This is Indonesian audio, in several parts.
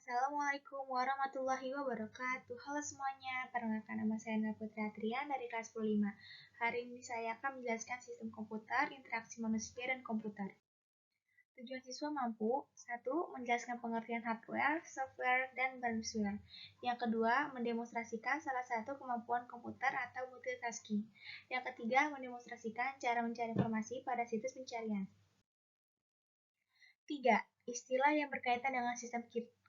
Assalamualaikum warahmatullahi wabarakatuh. Halo semuanya, perkenalkan nama saya Nela Putri Atrian dari kelas 15. Hari ini saya akan menjelaskan sistem komputer, interaksi manusia dan komputer. Tujuan siswa mampu: 1. Menjelaskan pengertian hardware, software, dan firmware. Yang kedua, mendemonstrasikan salah satu kemampuan komputer atau multitasking. Yang ketiga, mendemonstrasikan cara mencari informasi pada situs pencarian. 3. Istilah yang berkaitan dengan sistem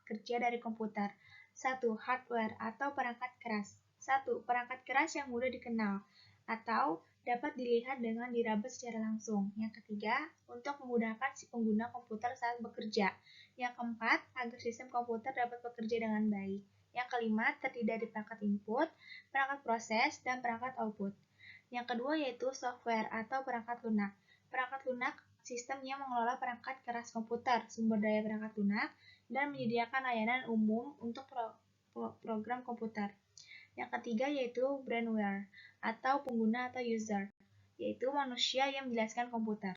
kerja dari komputer. 1. Hardware atau perangkat keras. 1. Perangkat keras yang mudah dikenal atau dapat dilihat dengan diraba secara langsung. Yang ketiga, untuk memudahkan si pengguna komputer saat bekerja. Yang keempat, agar sistem komputer dapat bekerja dengan baik. Yang kelima, terdiri dari perangkat input, perangkat proses, dan perangkat output. Yang kedua yaitu software atau perangkat lunak. Perangkat lunak sistem yang mengelola perangkat keras komputer, sumber daya perangkat lunak, dan menyediakan layanan umum untuk program komputer. Yang ketiga yaitu brainware atau pengguna atau user, yaitu manusia yang menjelaskan komputer.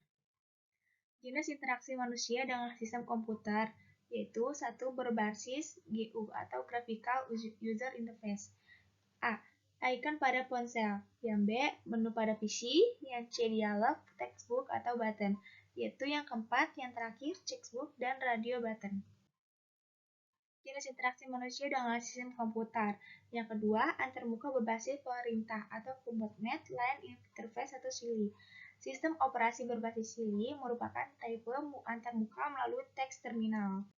Jenis interaksi manusia dengan sistem komputer yaitu 1. Berbasis GU atau Graphical User Interface. A. Icon pada ponsel. Yang B. Menu pada PC. Yang C. Dialog, textbook, atau button. Yaitu yang keempat, yang terakhir, checkbook, dan radio button. Jenis interaksi manusia dengan sistem komputer. Yang kedua, antarmuka berbasis pemerintah atau Command Line Interface atau SILI. Sistem operasi berbasis SILI merupakan tipe antarmuka melalui teks terminal.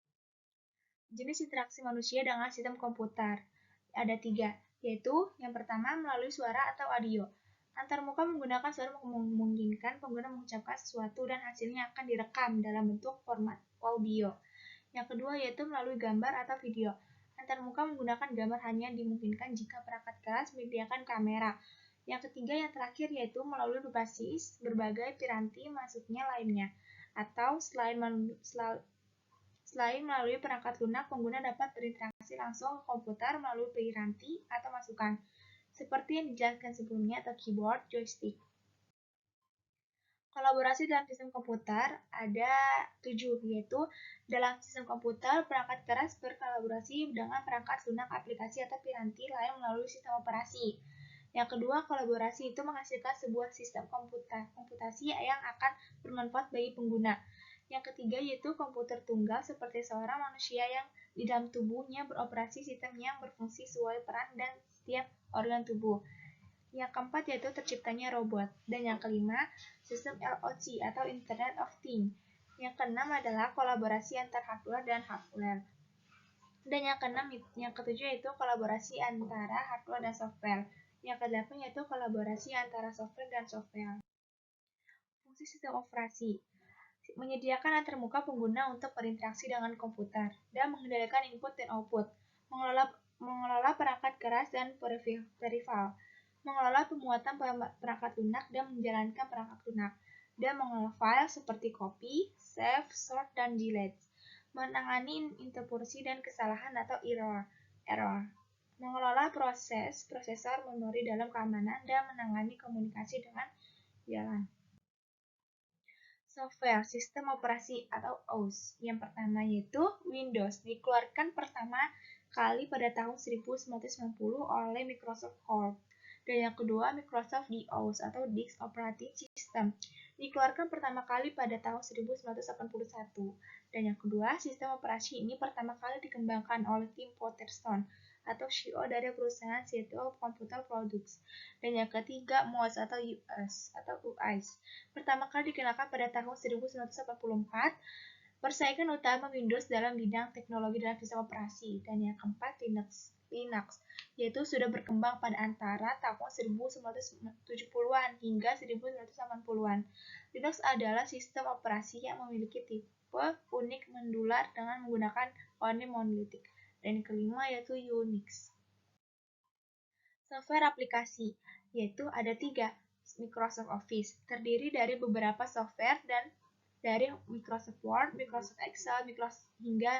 Jenis interaksi manusia dengan sistem komputer. Ada 3, yaitu yang pertama melalui suara atau audio. Antarmuka menggunakan suara memungkinkan pengguna mengucapkan sesuatu dan hasilnya akan direkam dalam bentuk format audio. Yang kedua yaitu melalui gambar atau video. Antarmuka menggunakan gambar hanya dimungkinkan jika perangkat keras menyediakan kamera. Yang ketiga yang terakhir yaitu melalui berbasis berbagai piranti maksudnya lainnya. Atau selain melalui perangkat lunak, pengguna dapat berinteraksi langsung ke komputer melalui piranti atau masukan, seperti yang dijelaskan sebelumnya atau keyboard, joystick. Kolaborasi dalam sistem komputer ada 7, yaitu dalam sistem komputer, perangkat keras berkolaborasi dengan perangkat lunak aplikasi atau piranti lain melalui sistem operasi. Yang kedua, kolaborasi itu menghasilkan sebuah sistem komputasi yang akan bermanfaat bagi pengguna. Yang ketiga yaitu komputer tunggal seperti seorang manusia yang di dalam tubuhnya beroperasi sistem yang berfungsi sesuai peran dan setiap organ tubuh. Yang keempat yaitu terciptanya robot. Dan yang kelima, sistem IoT atau Internet of Things. Yang keenam adalah kolaborasi antar hardware dan hardware. Dan yang ketujuh yaitu kolaborasi antara hardware dan software. Yang kedelapan yaitu kolaborasi antara software dan software. Fungsi sistem operasi menyediakan antarmuka pengguna untuk berinteraksi dengan komputer dan mengendalikan input dan output, mengelola perangkat keras dan peripheral, mengelola pemuatan perangkat lunak dan menjalankan perangkat lunak, dan mengelola file seperti copy, save, sort, dan delete, menangani interpolasi dan kesalahan atau error, mengelola prosesor, memori dalam keamanan, dan menangani komunikasi dengan jalan. Software, sistem operasi atau OS. Yang pertama yaitu Windows, dikeluarkan pertama kali pada tahun 1990 oleh Microsoft Corp. Dan yang kedua, Microsoft DOS atau Disk Operating System, dikeluarkan pertama kali pada tahun 1981. Dan yang kedua, sistem operasi ini pertama kali dikembangkan oleh Tim Waterston atau CEO dari perusahaan Seattle Computer Products. Dan yang ketiga, MOS atau UIS, pertama kali dikenalkan pada tahun 1984. Persaingan utama Windows dalam bidang teknologi dalam sistem operasi. Dan yang keempat, Linux, yaitu sudah berkembang pada antara tahun 1970-an hingga 1980-an. Linux adalah sistem operasi yang memiliki tipe unik mendular dengan menggunakan warna monolitik. Dan yang kelima yaitu Unix. Software aplikasi, yaitu ada 3. Microsoft Office, terdiri dari beberapa software dan dari Microsoft Word, Microsoft Excel, hingga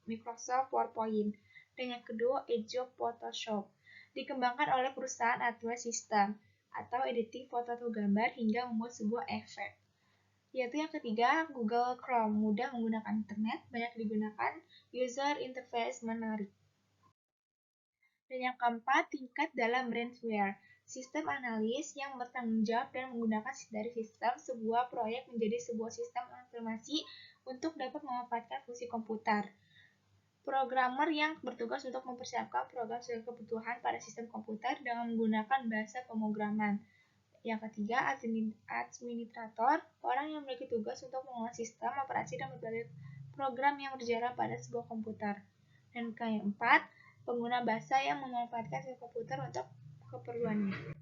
Microsoft PowerPoint. Dan yang kedua, Adobe Photoshop, dikembangkan oleh perusahaan Adobe System atau editing foto atau gambar hingga membuat sebuah efek. Yaitu yang ketiga, Google Chrome, mudah menggunakan internet, banyak digunakan, user interface menarik. Dan yang keempat, tingkat dalam ransomware. Sistem analis yang bertanggung jawab dan menggunakan dari sistem sebuah proyek menjadi sebuah sistem informasi untuk dapat memanfaatkan fungsi komputer. Programmer yang bertugas untuk mempersiapkan program sesuai kebutuhan pada sistem komputer dengan menggunakan bahasa pemrograman. Yang ketiga, administrator, orang yang memiliki tugas untuk mengolah sistem, operasi, dan berbagai program yang berjalan pada sebuah komputer. Dan keempat, pengguna bahasa yang memanfaatkan sistem komputer untuk keperluannya.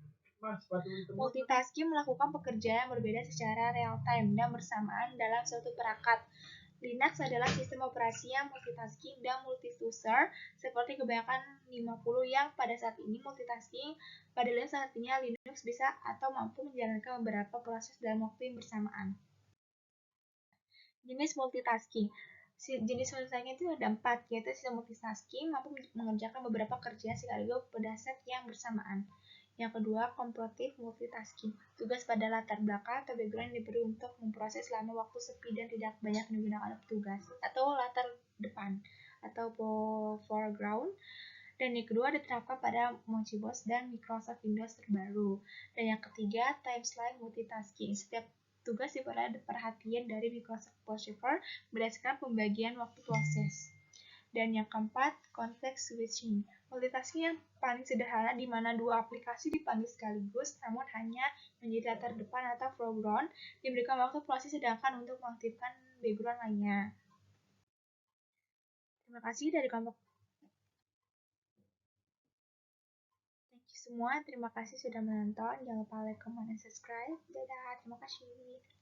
Multitasking melakukan pekerjaan yang berbeda secara real-time dan bersamaan dalam suatu perangkat. Linux adalah sistem operasi yang multitasking dan multi-user seperti kebanyakan 50 yang pada saat ini multitasking. Pada Linux artinya Linux bisa atau mampu menjalankan beberapa proses dalam waktu yang bersamaan. Jenis multitasking. Jenis multitasking itu ada 4, yaitu sistem multitasking mampu mengerjakan beberapa kerjaan sekaligus pada saat yang bersamaan. Yang kedua, kompetitif multitasking. Tugas pada latar belakang atau background diberi untuk memproses selama waktu sepi dan tidak banyak digunakan petugas. Atau latar depan atau foreground. Dan yang kedua diterapkan pada MonchiBoss dan Microsoft Windows terbaru. Dan yang ketiga, timeline multitasking. Setiap tugas diperoleh perhatian dari Microsoft Postgres berdasarkan pembagian waktu proses. Dan yang keempat, context switching. Multitasking yang paling sederhana di mana dua aplikasi dipanggil sekaligus, namun hanya menjadi latar depan atau foreground, diberikan waktu proses sedangkan untuk mengaktifkan background lainnya. Terima kasih dari kelompok. Thank you semua, terima kasih sudah menonton. Jangan lupa like, comment, dan subscribe. Dadah, terima kasih.